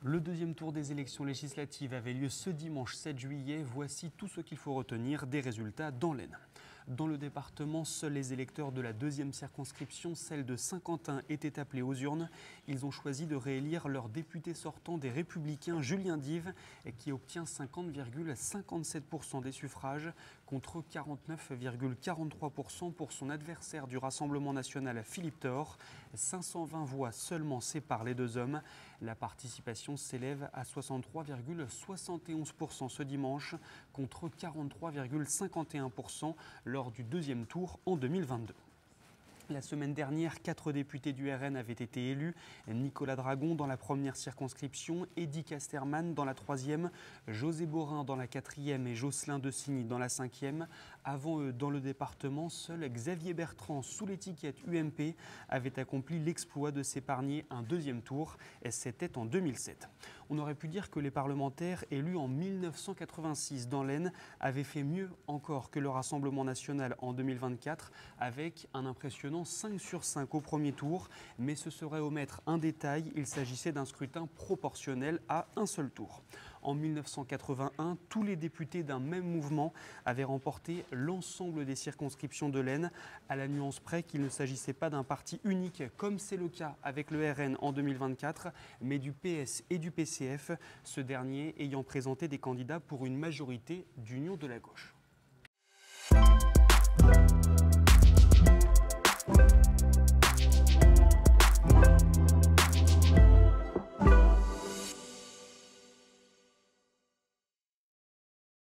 Le deuxième tour des élections législatives avait lieu ce dimanche 7 juillet. Voici tout ce qu'il faut retenir des résultats dans l'Aisne. Dans le département, seuls les électeurs de la deuxième circonscription, celle de Saint-Quentin, étaient appelés aux urnes. Ils ont choisi de réélire leur député sortant des Républicains, Julien Dive, qui obtient 50,57% des suffrages contre 49,43% pour son adversaire du Rassemblement national, Philippe Thor. 520 voix seulement séparent les deux hommes. La participation s'élève à 63,71% ce dimanche contre 43,51% lors du deuxième tour en 2022. La semaine dernière, 4 députés du RN avaient été élus. Nicolas Dragon dans la première circonscription, Eddy Casterman dans la troisième, José Borin dans la quatrième et Jocelyn Designy dans la cinquième. Avant eux, dans le département, seul Xavier Bertrand, sous l'étiquette UMP, avait accompli l'exploit de s'épargner un deuxième tour. Et c'était en 2007. On aurait pu dire que les parlementaires élus en 1986 dans l'Aisne avaient fait mieux encore que le Rassemblement national en 2024 avec un impressionnant 5 sur 5 au premier tour, mais ce serait omettre un détail, il s'agissait d'un scrutin proportionnel à un seul tour. En 1981, tous les députés d'un même mouvement avaient remporté l'ensemble des circonscriptions de l'Aisne, à la nuance près qu'il ne s'agissait pas d'un parti unique, comme c'est le cas avec le RN en 2024, mais du PS et du PCF, ce dernier ayant présenté des candidats pour une majorité d'union de la gauche.